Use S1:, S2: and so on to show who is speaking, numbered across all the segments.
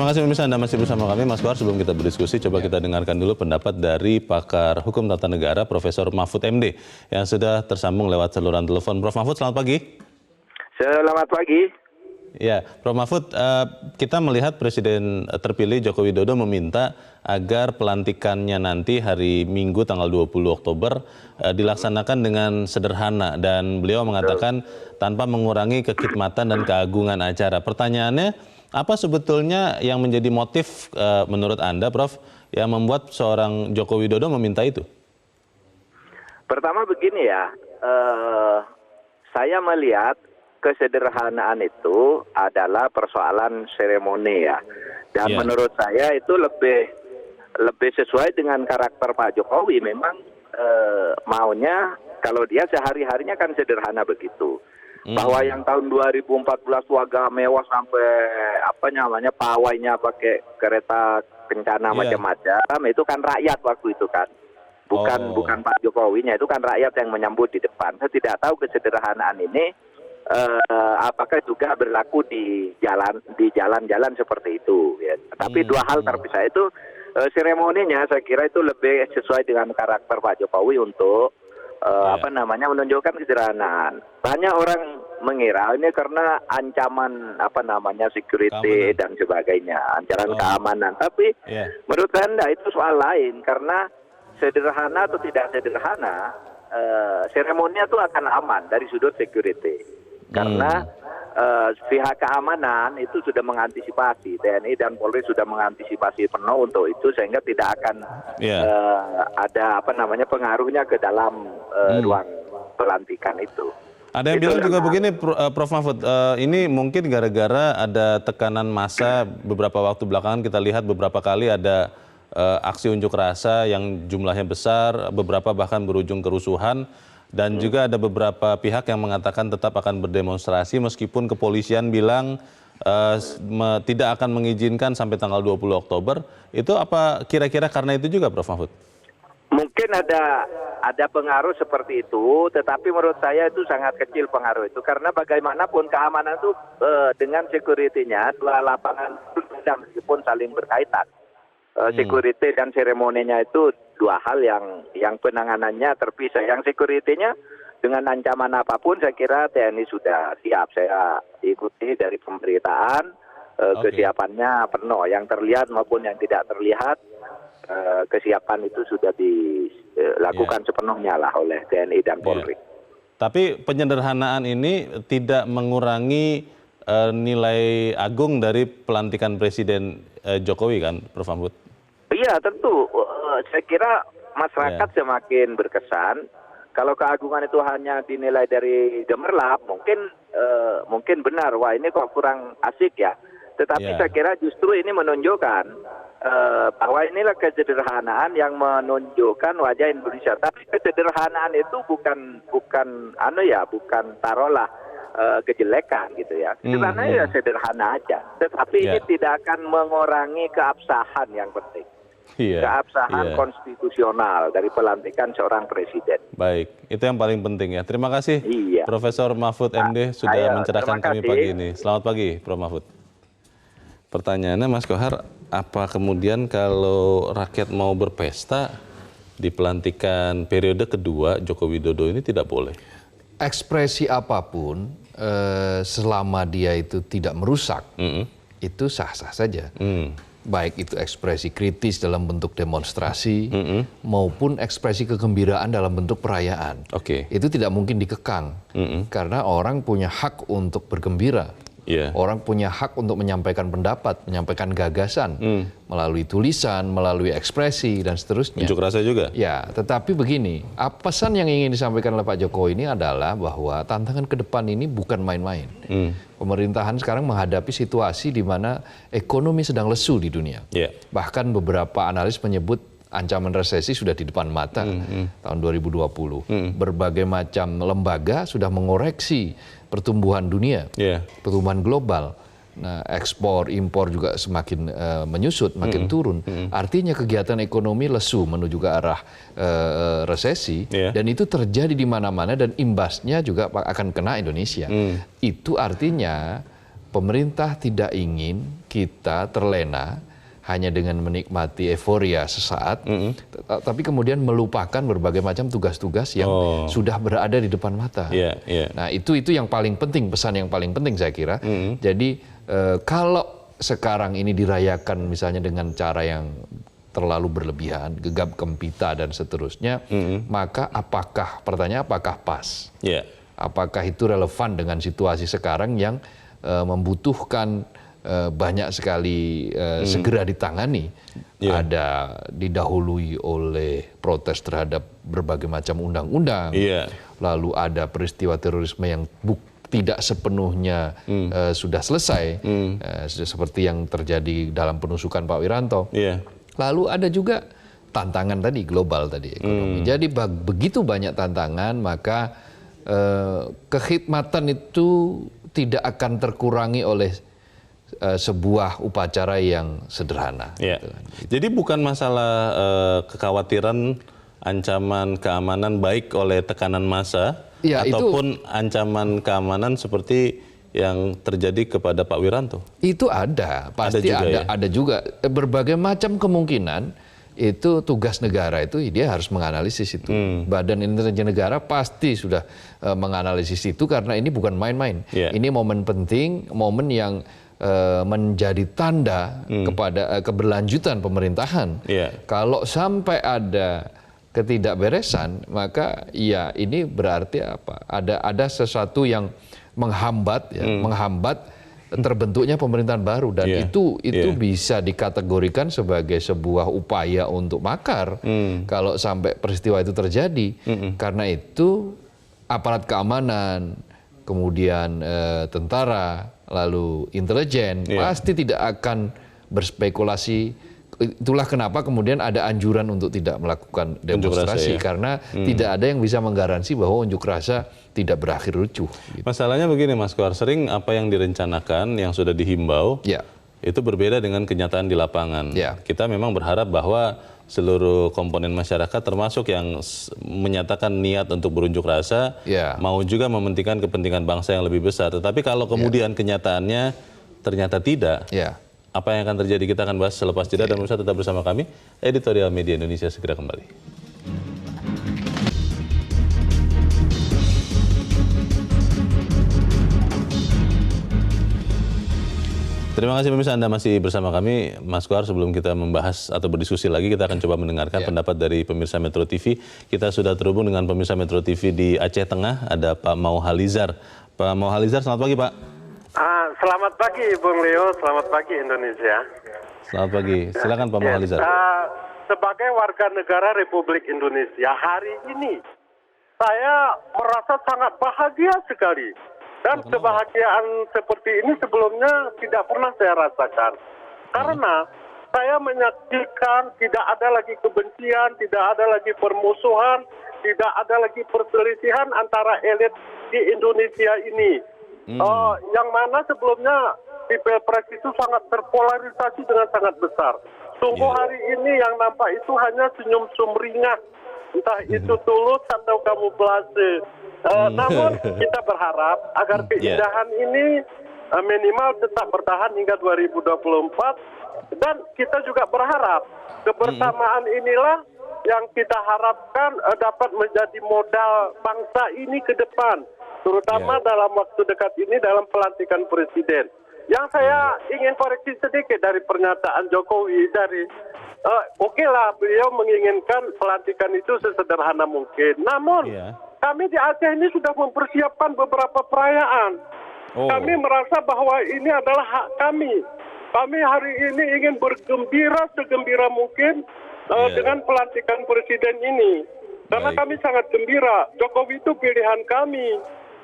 S1: Terima kasih pemirsa, Anda masih bersama kami. Mas Kohar, sebelum kita berdiskusi, coba kita dengarkan dulu pendapat dari pakar hukum tata negara Profesor Mahfud MD yang sudah tersambung lewat saluran telepon. Prof. Mahfud, selamat pagi.
S2: Selamat pagi.
S1: Ya, Prof. Mahfud, kita melihat Presiden terpilih Joko Widodo meminta agar pelantikannya nanti hari Minggu tanggal 20 Oktober dilaksanakan dengan sederhana, dan beliau mengatakan tanpa mengurangi kekhidmatan dan keagungan acara. Pertanyaannya, apa sebetulnya yang menjadi motif menurut Anda, Prof, yang membuat seorang Joko Widodo meminta itu?
S2: Pertama begini ya, saya melihat kesederhanaan itu adalah persoalan seremoni ya. Dan menurut saya itu lebih sesuai dengan karakter Pak Jokowi. Memang maunya kalau dia sehari-harinya kan sederhana begitu. Bahwa yang tahun 2014 agak mewah sampai pawainya pakai kereta kencana macam-macam, itu kan rakyat waktu itu kan. Bukan Pak Jokowinya, itu kan rakyat yang menyambut di depan. Saya tidak tahu kesederhanaan ini apakah juga berlaku di jalan-jalan seperti itu ya. Tapi dua hal terpisah itu, seremoninya saya kira itu lebih sesuai dengan karakter Pak Jokowi untuk menunjukkan kesederhanaan. Banyak orang mengira ini karena ancaman security dan sebagainya, ancaman keamanan. Tapi menurut Anda itu soal lain, karena sederhana atau tidak sederhana, seremoninya itu akan aman dari sudut security. Karena pihak keamanan itu sudah mengantisipasi, TNI dan Polri sudah mengantisipasi penuh untuk itu, sehingga tidak akan ada pengaruhnya ke dalam ruang pelantikan itu.
S1: Ada yang bilang juga begini, Prof. Mahfud, ini mungkin gara-gara ada tekanan massa beberapa waktu belakangan. Kita lihat beberapa kali ada aksi unjuk rasa yang jumlahnya besar, beberapa bahkan berujung kerusuhan. Dan juga ada beberapa pihak yang mengatakan tetap akan berdemonstrasi meskipun kepolisian bilang tidak akan mengizinkan sampai tanggal 20 Oktober. Itu apa kira-kira karena itu juga, Prof. Mahfud?
S2: Mungkin ada pengaruh seperti itu, tetapi menurut saya itu sangat kecil pengaruh itu. Karena bagaimanapun keamanan itu dengan security-nya, dua lapangan meskipun saling berkaitan. Security dan seremoninya itu dua hal yang penanganannya terpisah. Yang security-nya dengan ancaman apapun saya kira TNI sudah siap. Saya ikuti dari pemberitaan, kesiapannya penuh. Yang terlihat maupun yang tidak terlihat, kesiapan itu sudah dilakukan sepenuhnya lah oleh TNI dan Polri.
S1: Tapi penyederhanaan ini tidak mengurangi nilai agung dari pelantikan Presiden Jokowi kan, Prof. Mahfud?
S2: Iya tentu, saya kira masyarakat semakin berkesan. Kalau keagungan itu hanya dinilai dari gemerlap, mungkin benar, wah ini kok kurang asik ya. Tetapi saya kira justru ini menunjukkan bahwa inilah kesederhanaan yang menunjukkan wajah Indonesia. Tapi kesederhanaan itu bukan taruhlah kejelekan gitu ya. Sederhana ya sederhana aja. Tetapi ini tidak akan mengurangi keabsahan yang penting. Keabsahan konstitusional dari pelantikan seorang presiden.
S1: Baik, itu yang paling penting ya. Terima kasih Profesor Mahfud MD sudah mencerahkan kami pagi ini. Selamat pagi, Prof. Mahfud. Pertanyaannya, Mas Kohar, apa kemudian kalau rakyat mau berpesta di pelantikan periode kedua Joko Widodo ini tidak boleh?
S3: Ekspresi apapun selama dia itu tidak merusak, itu sah-sah saja. Baik itu ekspresi kritis dalam bentuk demonstrasi maupun ekspresi kegembiraan dalam bentuk perayaan. Itu tidak mungkin dikekang karena orang punya hak untuk bergembira. Orang punya hak untuk menyampaikan pendapat, menyampaikan gagasan melalui tulisan, melalui ekspresi dan seterusnya.
S1: Unjuk rasa juga?
S3: Ya, tetapi begini, pesan yang ingin disampaikan oleh Pak Jokowi ini adalah bahwa tantangan ke depan ini bukan main-main. Pemerintahan sekarang menghadapi situasi di mana ekonomi sedang lesu di dunia. Bahkan beberapa analis menyebut ancaman resesi sudah di depan mata tahun 2020. Berbagai macam lembaga sudah mengoreksi pertumbuhan dunia, pertumbuhan global. Nah, ekspor, impor juga semakin menyusut, makin turun. Artinya kegiatan ekonomi lesu menuju ke arah resesi, dan itu terjadi di mana-mana dan imbasnya juga akan kena Indonesia. Itu artinya pemerintah tidak ingin kita terlena hanya dengan menikmati euforia sesaat, tapi kemudian melupakan berbagai macam tugas-tugas yang sudah berada di depan mata. Nah, itu yang paling penting, pesan yang paling penting saya kira. Jadi kalau sekarang ini dirayakan misalnya dengan cara yang terlalu berlebihan, gegap gempita dan seterusnya, maka pertanyaan apakah pas? Apakah itu relevan dengan situasi sekarang yang membutuhkan banyak sekali segera ditangani, ada didahului oleh protes terhadap berbagai macam undang-undang, lalu ada peristiwa terorisme yang tidak sepenuhnya sudah selesai, seperti yang terjadi dalam penusukan Pak Wiranto. Lalu ada juga tantangan tadi, global tadi, ekonomi. Jadi begitu banyak tantangan, maka kekhidmatan itu tidak akan terkurangi oleh sebuah upacara yang sederhana. Gitu.
S1: Jadi bukan masalah kekhawatiran ancaman keamanan baik oleh tekanan massa ataupun ancaman keamanan seperti yang terjadi kepada Pak Wiranto.
S3: Itu ada, pasti ada juga berbagai macam kemungkinan. Itu tugas negara itu dia harus menganalisis itu. Badan Intelijen Negara pasti sudah menganalisis itu karena ini bukan main-main. Ini momen penting, momen yang menjadi tanda kepada keberlanjutan pemerintahan. Kalau sampai ada ketidakberesan, maka ya ini berarti apa? Ada sesuatu yang menghambat terbentuknya pemerintahan baru, dan itu bisa dikategorikan sebagai sebuah upaya untuk makar kalau sampai peristiwa itu terjadi. Karena itu aparat keamanan, kemudian tentara, lalu intelijen pasti tidak akan berspekulasi. Itulah kenapa kemudian ada anjuran untuk tidak melakukan demonstrasi, karena tidak ada yang bisa menggaransi bahwa unjuk rasa tidak berakhir ricuh. Gitu.
S1: Masalahnya begini Mas Kohar, sering apa yang direncanakan, yang sudah dihimbau, itu berbeda dengan kenyataan di lapangan. Kita memang berharap bahwa seluruh komponen masyarakat termasuk yang menyatakan niat untuk berunjuk rasa, mau juga mementingkan kepentingan bangsa yang lebih besar. Tetapi kalau kemudian kenyataannya ternyata tidak, apa yang akan terjadi kita akan bahas selepas jeda, dan pemirsa tetap bersama kami. Editorial Media Indonesia segera kembali. Terima kasih pemirsa, Anda masih bersama kami. Mas Kohar, sebelum kita membahas atau berdiskusi lagi, kita akan coba mendengarkan pendapat dari pemirsa Metro TV. Kita sudah terhubung dengan pemirsa Metro TV di Aceh Tengah, ada Pak Mauhalizar. Pak Mauhalizar, selamat pagi Pak.
S4: Selamat pagi Bung Leo, selamat pagi Indonesia.
S1: Selamat pagi, silakan Pak Mauhalizar.
S4: Sebagai warga negara Republik Indonesia, hari ini saya merasa sangat bahagia sekali. Dan kebahagiaan seperti ini sebelumnya tidak pernah saya rasakan. Karena saya menyaksikan tidak ada lagi kebencian, tidak ada lagi permusuhan, tidak ada lagi perselisihan antara elit di Indonesia ini. Yang mana sebelumnya di Pilpres itu sangat terpolarisasi dengan sangat besar. Sungguh hari ini yang nampak itu hanya senyum sumringah, entah itu tulus atau kamuflase. Namun kita berharap agar keindahan ini minimal tetap bertahan hingga 2024, dan kita juga berharap kebersamaan inilah yang kita harapkan dapat menjadi modal bangsa ini ke depan, terutama dalam waktu dekat ini dalam pelantikan presiden. Yang saya ingin koreksi sedikit dari pernyataan Jokowi dari oke lah, beliau menginginkan pelantikan itu sesederhana mungkin. Namun kami di Aceh ini sudah mempersiapkan beberapa perayaan. Kami merasa bahwa ini adalah hak kami. Kami hari ini ingin bergembira segembira mungkin dengan pelantikan presiden ini. Karena kami sangat gembira. Jokowi itu pilihan kami.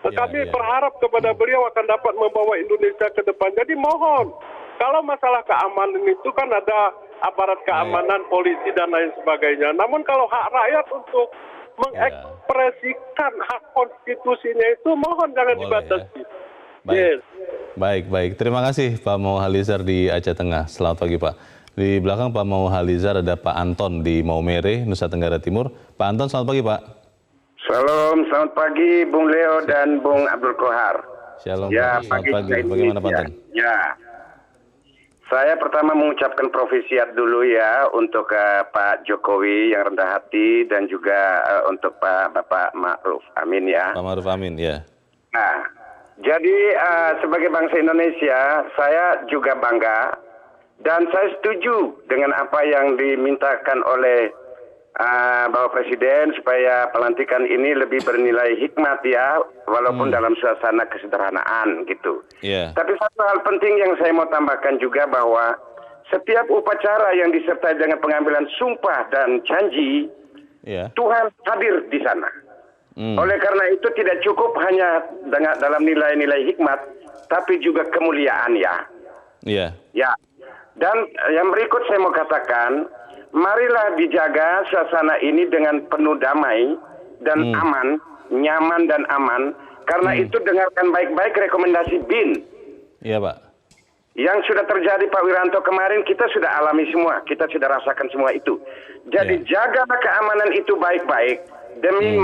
S4: Kami berharap kepada beliau akan dapat membawa Indonesia ke depan. Jadi mohon, kalau masalah keamanan itu kan ada aparat keamanan, polisi dan lain sebagainya. Namun kalau hak rakyat untuk mengekspresikan hak konstitusinya itu mohon jangan dibatasi.
S1: Baik. Terima kasih Pak Mauhalizar di Aceh Tengah. Selamat pagi Pak. Di belakang Pak Mauhalizar ada Pak Anton di Maumere, Nusa Tenggara Timur. Pak Anton, selamat pagi Pak.
S5: Selamat pagi Bung Leo dan Bung Abdul Kohar.
S1: Shalom, selamat pagi. Bagaimana Pak Anton?
S5: Ya, Saya pertama mengucapkan profisiat dulu ya untuk Pak Jokowi yang rendah hati dan juga untuk Bapak Ma'ruf Amin ya.
S1: Pak Ma'ruf Amin, ya.
S5: Nah, jadi sebagai bangsa Indonesia saya juga bangga dan saya setuju dengan apa yang dimintakan oleh Bapak Presiden supaya pelantikan ini lebih bernilai hikmat ya, walaupun dalam suasana kesederhanaan gitu.
S1: Iya.
S5: Tapi satu hal penting yang saya mau tambahkan juga bahwa setiap upacara yang disertai dengan pengambilan sumpah dan janji,
S1: Iya.
S5: Tuhan hadir di sana. Oleh karena itu tidak cukup hanya dalam nilai-nilai hikmat, tapi juga kemuliaan ya.
S1: Iya.
S5: Ya. Dan yang berikut saya mau katakan, marilah dijaga suasana ini dengan penuh damai dan aman, nyaman dan aman. Karena itu dengarkan baik-baik rekomendasi BIN.
S1: Iya, Pak.
S5: Yang sudah terjadi Pak Wiranto kemarin kita sudah alami semua, kita sudah rasakan semua itu. Jadi jagalah keamanan itu baik-baik demi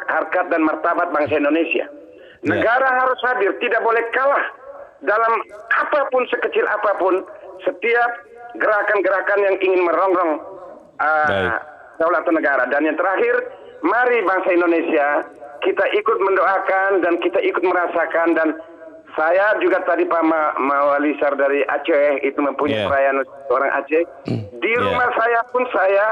S5: harkat dan martabat bangsa Indonesia. Negara harus hadir, tidak boleh kalah dalam apapun sekecil apapun. Setiap gerakan-gerakan yang ingin merongrong kedaulatan negara. Dan yang terakhir, mari bangsa Indonesia kita ikut mendoakan dan kita ikut merasakan. Dan saya juga tadi Pak Mawalisar dari Aceh itu mempunyai perayaan orang Aceh. Di rumah saya pun saya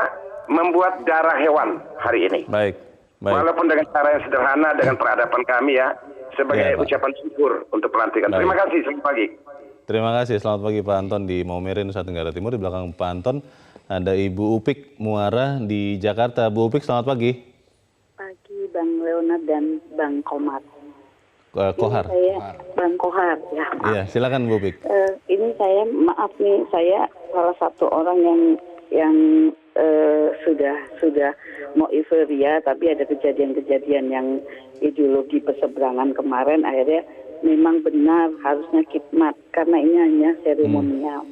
S5: membuat darah hewan hari ini.
S1: Baik.
S5: Walaupun dengan cara yang sederhana, dengan peradaban kami ya, sebagai ucapan syukur untuk pelantikan. Terima kasih, selamat pagi.
S1: Terima kasih, selamat pagi Pak Anton di Maumere, Nusa Tenggara Timur. Di belakang Pak Anton ada Ibu Upik Muara di Jakarta. Bu Upik, selamat pagi.
S6: Pagi Bang Leonard dan Bang Komar.
S1: Kohar.
S6: Ini saya Bang Kohar ya.
S1: Iya, silakan Bu Upik.
S6: Ini saya maaf nih, saya salah satu orang yang sudah mau euforia, tapi ada kejadian-kejadian yang ideologi perseberangan kemarin akhirnya memang benar harusnya khidmat karena ini hanya seremonial.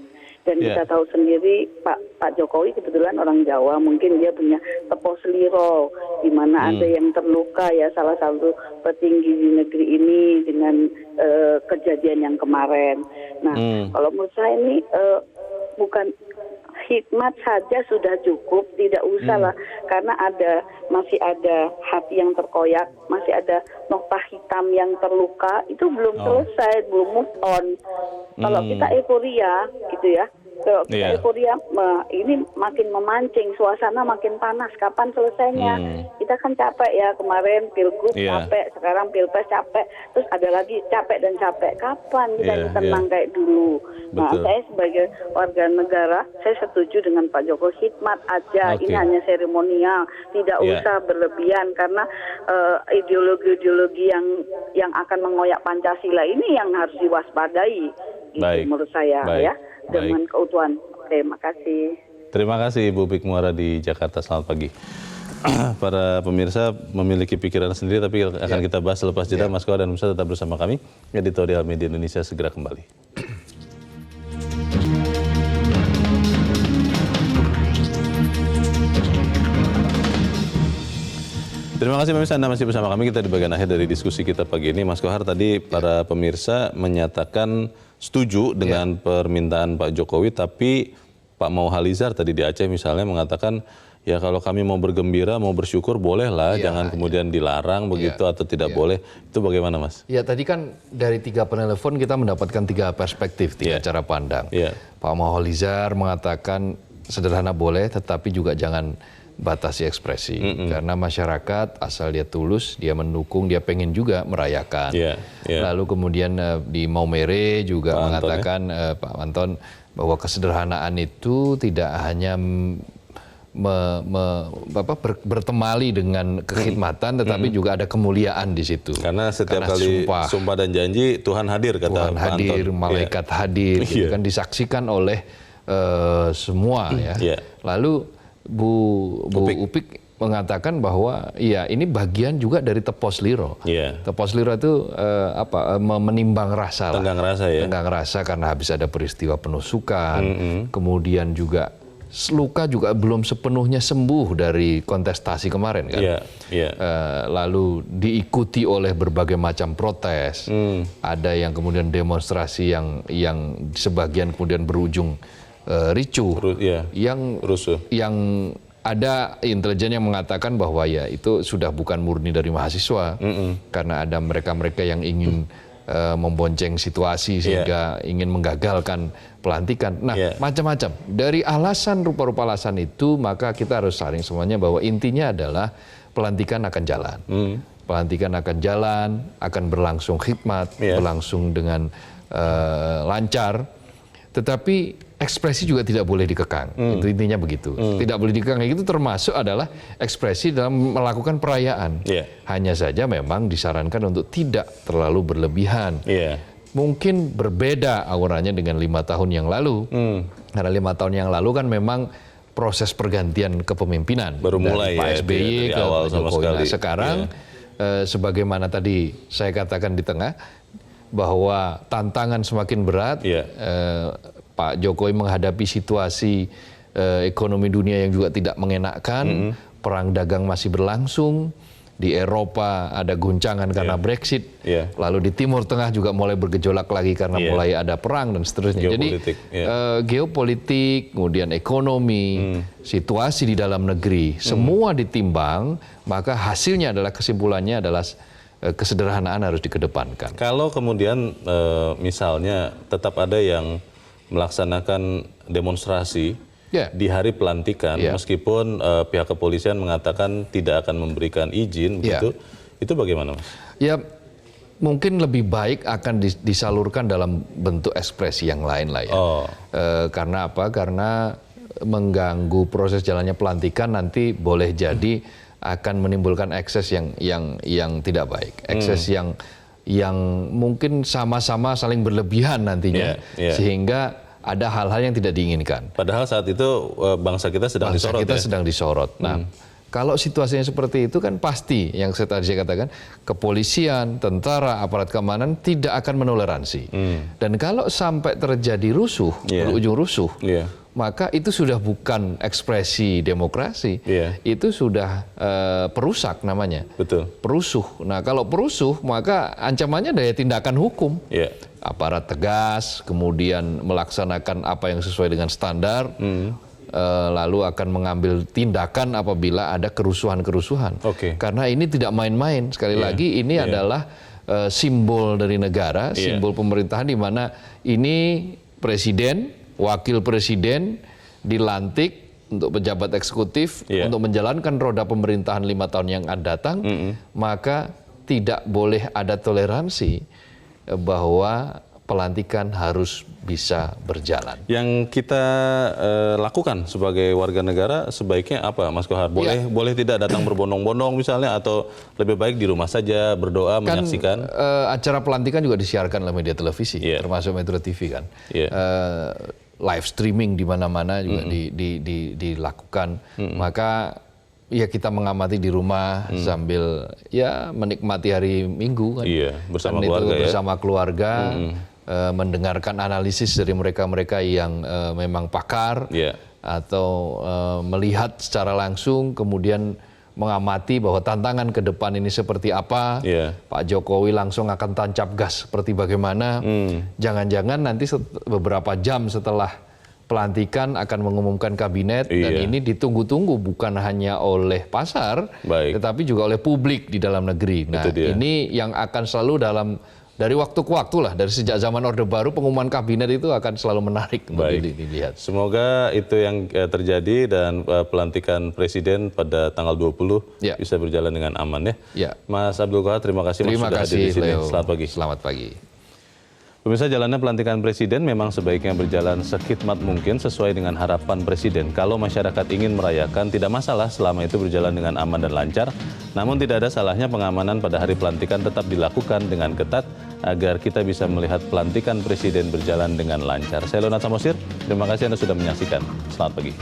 S6: Dan kita tahu sendiri Pak Jokowi kebetulan orang Jawa, mungkin dia punya tepo seliro di mana ada yang terluka ya, salah satu petinggi di negeri ini dengan kejadian yang kemarin. Nah, kalau menurut saya ini bukan hikmat saja sudah cukup, tidak usah lah, karena masih ada hati yang terkoyak, masih ada nokta hitam yang terluka, itu belum selesai, belum move on. Kalau kita euforia gitu ya, kalau kita euforia ini makin memancing, suasana makin panas, kapan selesainya? Kita kan capek ya, kemarin pilgub capek, sekarang pilpres capek, terus ada lagi capek dan capek, kapan kita tenang kayak dulu? Nah, saya sebagai warga negara, saya setuju dengan Pak Jokowi, khidmat aja, ini hanya seremonial, tidak usah berlebihan, karena ideologi-ideologi yang akan mengoyak Pancasila ini yang harus diwaspadai, gitu, menurut saya ya, dengan keutuhan. Terima kasih.
S1: Terima kasih Ibu Upik Muara di Jakarta, selamat pagi. Para pemirsa memiliki pikiran sendiri, tapi akan kita bahas selepas jeda. Mas Kohar dan Musa tetap bersama kami. Editorial Media Indonesia segera kembali. Terima kasih pemirsa, Anda masih bersama kami. Kita di bagian akhir dari diskusi kita pagi ini. Mas Kohar, tadi para pemirsa menyatakan setuju dengan permintaan Pak Jokowi, tapi Pak Mauhalizar tadi di Aceh misalnya mengatakan, ya kalau kami mau bergembira, mau bersyukur bolehlah, jangan kemudian dilarang begitu atau tidak boleh. Itu bagaimana Mas?
S3: Ya tadi kan dari 3 penelpon kita mendapatkan 3 perspektif, 3 cara pandang. Pak Mauhalizar mengatakan sederhana boleh, tetapi juga jangan batasi ekspresi, karena masyarakat asal dia tulus, dia mendukung, dia pengen juga merayakan. Lalu kemudian di Maumere juga mengatakan Pak Anton bahwa kesederhanaan itu tidak hanya bertemali dengan kekhidmatan, tetapi juga ada kemuliaan di situ.
S1: Karena setiap kali sumpah dan janji Tuhan hadir, kata
S3: Tuhan
S1: Pak
S3: hadir,
S1: Anton.
S3: malaikat hadir, gitu kan disaksikan oleh semua ya. Lalu Bu Upik mengatakan bahwa ya ini bagian juga dari tepos liro. Tepos liro itu menimbang rasa lah.
S1: Tenggang rasa ya.
S3: Tenggang rasa karena habis ada peristiwa penusukan, kemudian juga luka juga belum sepenuhnya sembuh dari kontestasi kemarin kan. Lalu diikuti oleh berbagai macam protes. Ada yang kemudian demonstrasi yang sebagian kemudian berujung ricuh. Yang ada intelijen yang mengatakan bahwa ya itu sudah bukan murni dari mahasiswa, karena ada mereka-mereka yang ingin membonceng situasi sehingga ingin menggagalkan pelantikan. Nah, macam-macam. Dari alasan, rupa-rupa alasan itu, maka kita harus saring semuanya bahwa intinya adalah pelantikan akan jalan. Pelantikan akan jalan, akan berlangsung khidmat, berlangsung dengan lancar. Tetapi ekspresi juga tidak boleh dikekang. Itu intinya begitu. Tidak boleh dikekang. Itu termasuk adalah ekspresi dalam melakukan perayaan. Hanya saja memang disarankan untuk tidak terlalu berlebihan. Mungkin berbeda auranya dengan 5 tahun yang lalu. Karena 5 tahun yang lalu kan memang proses pergantian kepemimpinan.
S1: Baru mulai
S3: dari Pak SBY ke
S1: awal
S3: Pak Jokowi. Nah, sekarang sebagaimana tadi saya katakan di tengah, bahwa tantangan semakin berat. Pak Jokowi menghadapi situasi ekonomi dunia yang juga tidak mengenakkan, perang dagang masih berlangsung, di Eropa ada guncangan karena Brexit, lalu di Timur Tengah juga mulai bergejolak lagi karena mulai ada perang dan seterusnya.
S1: Geopolitik,
S3: jadi geopolitik, kemudian ekonomi, situasi di dalam negeri, semua ditimbang, maka hasilnya adalah kesimpulannya adalah kesederhanaan harus dikedepankan.
S1: Kalau kemudian misalnya tetap ada yang melaksanakan demonstrasi di hari pelantikan, meskipun pihak kepolisian mengatakan tidak akan memberikan izin, begitu, itu bagaimana, Mas?
S3: Ya, mungkin lebih baik akan disalurkan dalam bentuk ekspresi yang lain lah ya. Karena apa? Karena mengganggu proses jalannya pelantikan nanti boleh jadi akan menimbulkan ekses yang tidak baik, ekses yang mungkin sama-sama saling berlebihan nantinya, sehingga ada hal-hal yang tidak diinginkan.
S1: Padahal saat itu bangsa kita sedang disorot.
S3: Sedang disorot. Nah, kalau situasinya seperti itu kan pasti yang saya katakan, kepolisian, tentara, aparat keamanan tidak akan menoleransi. Dan kalau sampai terjadi rusuh, berujung rusuh, maka itu sudah bukan ekspresi demokrasi, itu sudah perusak namanya. Perusuh. Nah, kalau perusuh maka ancamannya daya tindakan hukum. Aparat tegas, kemudian melaksanakan apa yang sesuai dengan standar, lalu akan mengambil tindakan apabila ada kerusuhan-kerusuhan. Karena ini tidak main-main. Sekali lagi ini adalah simbol dari negara, simbol pemerintahan di mana ini presiden, wakil presiden dilantik untuk pejabat eksekutif untuk menjalankan roda pemerintahan 5 tahun yang akan datang, maka tidak boleh ada toleransi bahwa pelantikan harus bisa berjalan.
S1: Yang kita lakukan sebagai warga negara sebaiknya apa, Mas Kohar? Boleh tidak datang berbondong-bondong misalnya, atau lebih baik di rumah saja berdoa, menyaksikan?
S3: Acara pelantikan juga disiarkan oleh media televisi, termasuk Metro TV kan. Live streaming di mana-mana juga dilakukan. Maka ya kita mengamati di rumah sambil ya menikmati hari Minggu kan.
S1: Bersama
S3: kan
S1: keluarga
S3: itu bersama keluarga, mendengarkan analisis dari mereka-mereka yang memang pakar, atau melihat secara langsung, kemudian mengamati bahwa tantangan ke depan ini seperti apa. Pak Jokowi langsung akan tancap gas seperti bagaimana. Jangan-jangan nanti beberapa jam setelah pelantikan akan mengumumkan kabinet, dan ini ditunggu-tunggu bukan hanya oleh pasar, tetapi juga oleh publik di dalam negeri. Nah, ini yang akan selalu dari waktu ke waktu lah, dari sejak zaman Orde Baru, pengumuman kabinet itu akan selalu menarik untuk dilihat.
S1: Semoga itu yang terjadi dan pelantikan presiden pada tanggal 20 bisa berjalan dengan aman ya. Mas Abdul Kohar, terima kasih sudah hadir di sini. Selamat pagi.
S3: Selamat pagi.
S1: Pemirsa, jalannya pelantikan presiden memang sebaiknya berjalan sekhidmat mungkin sesuai dengan harapan presiden. Kalau masyarakat ingin merayakan, tidak masalah selama itu berjalan dengan aman dan lancar. Namun tidak ada salahnya pengamanan pada hari pelantikan tetap dilakukan dengan ketat agar kita bisa melihat pelantikan presiden berjalan dengan lancar. Saya Leonard Samosir, terima kasih Anda sudah menyaksikan. Selamat pagi.